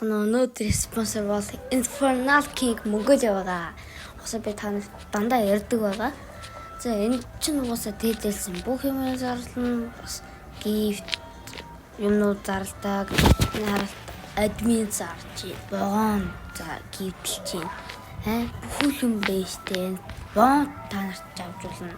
өнөөдөр спонсор бол Infernal King Mongolia байгаа. Усаа би танаас дандаа ярьдаг байгаа. За энэ чинь угаасаа дээдэлсэн бүх юм зарлана. Бас gift юмнууд зарладаг. Энэ харалт админ зарч богоон за gift чинь. Бүх юм бэжтэй. Боо та нарт авчулна.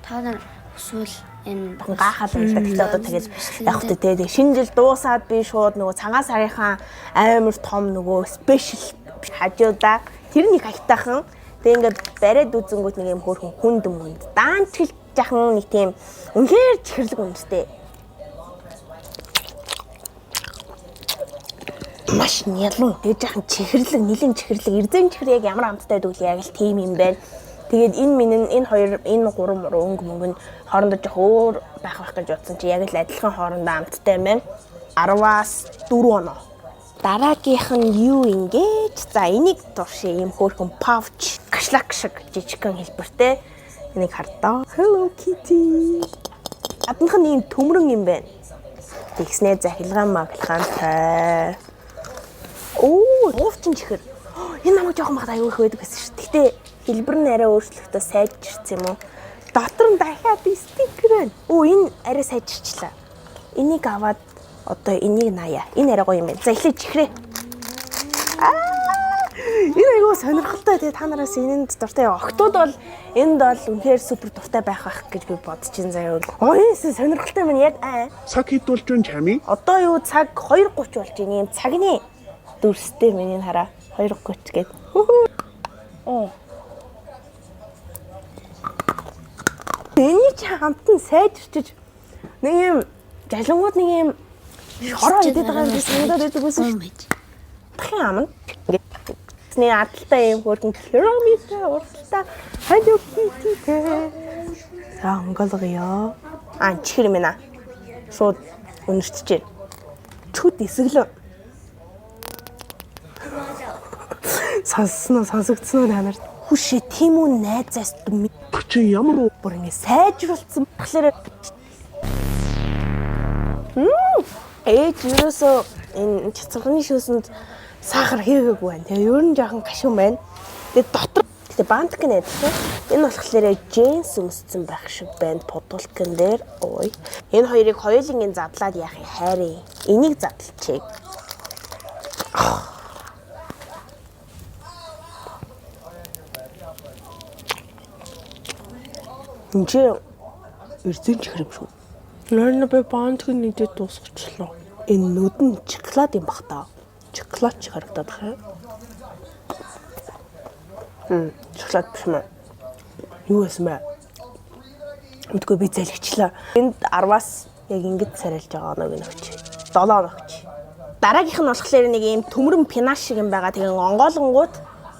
Та нар эсвэл энэ гахаад байна. Тэгтээ одоо тэгэл яг хөтэ тэгээ шинэ жил дуусаад би шууд нөгөө цагаан сарынхаа амар том нөгөө спешиал хажуудаа тэрний хайтаахан тэгээ ингээд бариад үзэнгүүт нэг юм хөөрхөн хүнд мөнд даанчилж жахан нэг тийм үнхээр чихэрлэг үнэтэй. Маш нялан тэгээ жахан чихэрлэг нилийн чихэрлэг эрдэн чихэр яг ямар амттай байдаг вэ яг л тийм юм байна. Тэгээд энэ хоёр энэ гурван өнгө мөнгө нь хоорондоо жоох өөр байх гэж бодсон чи яг л адилхан хоорондоо амттай юм байна. 10-аас 4 оноо. Дараагийнх нь юу ингэж за энийг туршия юм хөөрхөн pouch кашлак шиг жижигхэн хэлбэртэй. Энийг хардаа. Hello Kitty. Аднах нь ийм төмрөн юм байна. Тэгснээ захилгаан маглахантай. Оо, уувчин чихэр. Энэ намайг жоохон бахад аюу их байдаг гэсэн шүү. Гэтэ хэлбэр нь арай өөрчлөлтөө сайжирсан юм уу? Дотор нь дахиад стикер байна. Оо, энэ арай сайжирчлаа. Энийг аваад одоо энийг наяа. Энэ арай гоё юм байна. За эхлээд чихрээ. Энэ айгүй сонирхолтой. Тэгээ та нараас энэнд дуртай. Октод бол энд бол үнэхээр супер дуртай байх гэж би бодож ин заяа. Оо, энэ сонирхолтой юм яг цаг хэд болж байна чами? Одоо юу цаг 2:30 болж байна. Ийм цагны дүрстэй миний хараа 2:30 гээд. Оо. Эний чи хамтан сайжирчиж нэг юм жалангууд нэг юм хороо идээд байгаа юм санагдаад байдаг байсан шүү дээ. Дахин амна. Тэний адалтай юм хөргөн керамиктэй урталтай Hello Kitty-тэй. За онголгоё. Чихэр юм байна. Шууд өнөрчж байна. Чүд эсгэлэн. Сонсогдсон уу та нарт? Хүшээ тийм үү найзаас дүм. Чи ямар бүр ингэ сайжруулсан болохоор ээж юусоо энэ цацганы шүүсэнд сахар хийгээгүй байна. Тэгээ ер нь жоохон гашуун байна. Тэгээ дотор тэгээ бантик найдсан. Энэ болохоор джинс өмссөн байх шиг байна. Подулкан дээр. Ой. Энэ хоёрыг хоёулангийн задлаад яах юм хайрын. Энийг задлчихъя. Инжи эрдэн чихэр юм шүү. Нойрно би бантгийн нэдэд дуусгачлаа. Энэ нүдэн шоколад юм бах та. Шоколад ч харагдаад байна. Шоколад биш мэ. Юу эсмэ? Мэдгүй би залгичлаа. Энд 10-аас яг ингэж царайлж байгаа оног өгч. 7 оног өгч. Дараагийнх нь болохоор нэг юм төмрөн пинаш шиг юм байгаа. Тэгээ онгоолонгууд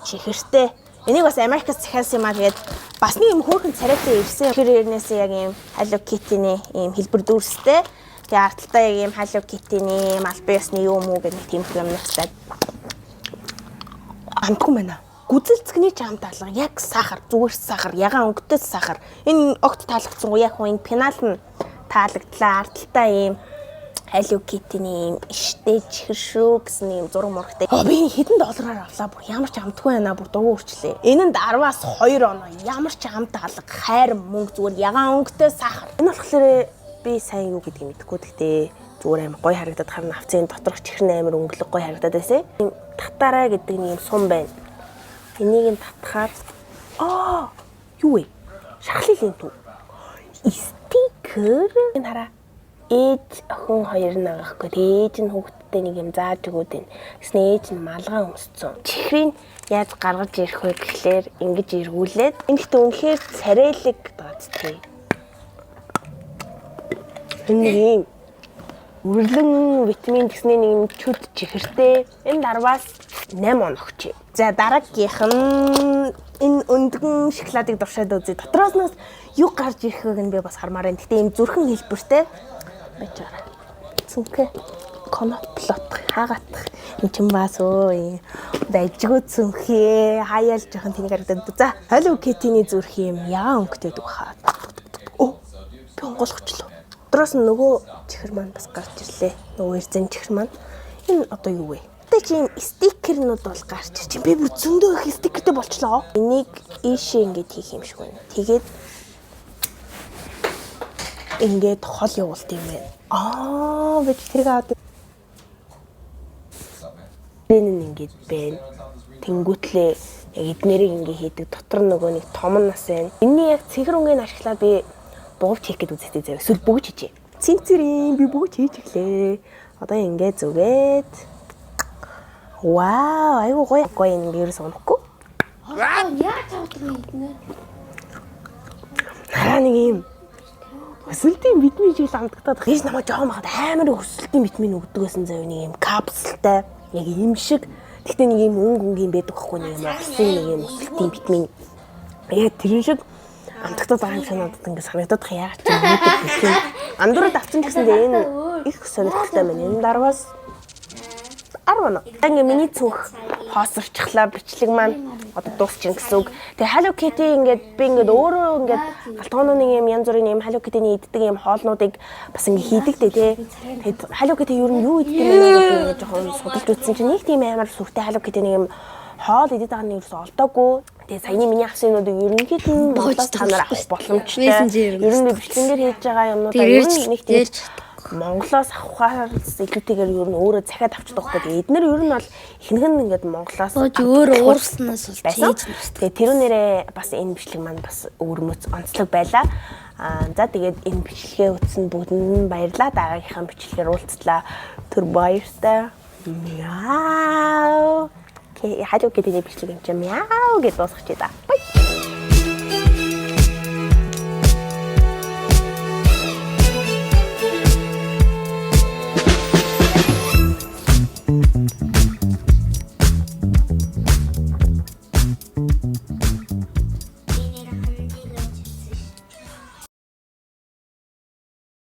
чихэртэй. Энийг бас Америкаас захиалсан юм аа тэгээд бас нэг юм хөөрхөн царайтай ирсэн. Тэр ярнээсээ яг юм Hello Kitty-ний юм хэлбэр дүүрстэй. Тэгээ арталтаа яг юм Hello Kitty-ний малбиасны юм уу гэх тийм юм настай. Амтгүй байна. Гүзэлцгний чамд алга яг сахар, зүгээр сахар, ягаан өнгөтэй сахар. Энэ огт таалагдсан уу яг энэ пенал нь таалагдлаа. Арталтаа юм Hello Kitty-ний штэ чихэр шүү гэсэн юм зураг мурагтай. Би хэдэн доллараар авлаа бүр ямар ч амтгүй байна бүр дургу үрчлээ. Энэнд 10-аас 2 оноо ямар ч амт алга хайр мөнгө зүгээр ягаан өнгөтэй сахар. Энэ болохоор би сайн юу гэдгийг мэдэхгүй гэхдээ зүгээр амар гоё харагдаад харна авцын доторх чихэр амар өнгөлөг гоё харагдаад байсан. Татараа гэдэг нэг юм сум байна. Энийг нь татхаад юу вэ? Шахлын лентүү. Стикер. Энэ хараа ээж охин хоёр нь агаахгүй. Ээж нь хүүхдтэй нэг юм зааж өгөөд байна. Гэснэ ээж нь малгай өмсцөн. Чихрийг яаж гаргаж ирэх вэ гэхлээр ингэж эргүүлээд энэ ихтэй үнэхээр царайлаг дооцтой. Энэ юм үрлэн витамин гэснээ нэг юм чүд чихэртэй. Энэ 10-аас 8 оног чи. За дараагийнх нь энэ өндгөн шоколадыг дуршаад үзье. Дотроос нь юу гарч ирэх вэ би бас хармаар байна. Гэтэ ийм зүрхэн хэлбэртэй бачаа. Цүнхэ коноплот хаагатах юм чин бас өө дайжгүй цүнхээ хаяалж жоохон тэнийг харагдаад. За Hello Kitty-ний зүрх юм яа өнгөтэй дүү хаа. Оо би онгойлгочлоо. Дотроос нь нөгөө чихэр маань бас гарч ирлээ. Нөгөө эрзэн чихэр маань. Энэ одоо юу вэ? хятадтай чинь стикернүүд бол гарч ирж байна. Би бүр зөндөө их стикертэй болчлоо. Энийг ийшээ ингэж хийх юм шиг байна. Тэгээд ингээд хол явуулт юм байна. Би тэрийг аваад энэ ингээд байна. Тэнгүүтлээ яг эднэрийг ингээ хийдэг. Дотор нөгөө нэг том нас байна. Энийний яг цэгэр үнгийг ашиглаад би бууж хийх гэдэг үзэгтэй заяа. Эсвэл бөгж хийжээ. Цэнцэрийн би бөгж хийж эхлэе. Одоо ингээ зүгээд. Вау, айгуу гоё. Гоё ингээ ерөөс унахгүй. Яаж авдаг юм бэ? Хараа нэг юм. Өсөлтийн витамин жил амдагтаад хийж намайг жоохон бахад амар өсөлтийн витамин өгдөг гэсэн заяа нэг юм капсултай. Яг юм шиг. Гэхдээ нэг юм өнгөнгийн байдаг байхгүй нэг юм олсон нэг юм өсөлтийн витамин. Яг тэр шиг амтгатад байгаа юм шиг надад ингэ санагдаад яагаад ч юм бэ? Андуурд авчин гэсэндээ энэ их сонирхолтой байна. Энэ дараагаас 10 оноо. Ингээ миний цүнх хоосорчихлаа бичлэг маань одоо дуусчихна гэсэн үг. Тэгээ Hello Kitty ингээд би ингээд өөрөө ингээд галтгооны юм янз бүрийн юм Hello Kitty-ний иддэг юм хоолнуудыг бас ингээ хийдэг дээ тий. Тэгээд Hello Kitty ер нь юу иддэг юм бэ гэж жоохон судалж үзсэн чинь нэг тийм амар сүртэй Hello Kitty-ний юм хоол идэж байгаа нь ерөөсөө олдоогүй. Тэгээ саяны миний авсан юмнуудыг ерөнхийд нь Монголоос та нар авах боломжтой. Ер нь бичлэгээр хийж байгаа юмнуудаа ер нь нэг тийм Монголоос авахаас илүүтэйгээр ер нь өөрөө захиад авчдаг байхгүй. Эднэр ер нь бол ихэнх нь ингээд Монголоос өөр уурснаас болж хийж байна. Тэгээ тэрүүнээрээ бас энэ бичлэг маань бас өвөрмөц онцлог байлаа. За тэгээд энэ бичлэгээ үзсэн бүгдэнд нь баярлалаа. Дараагийнхаа бичлэгээр уулзлаа. Түр баяртай. Мяу. Хажуу гэдэг бичлэг юм чи мяу гэж дуусгах чи да.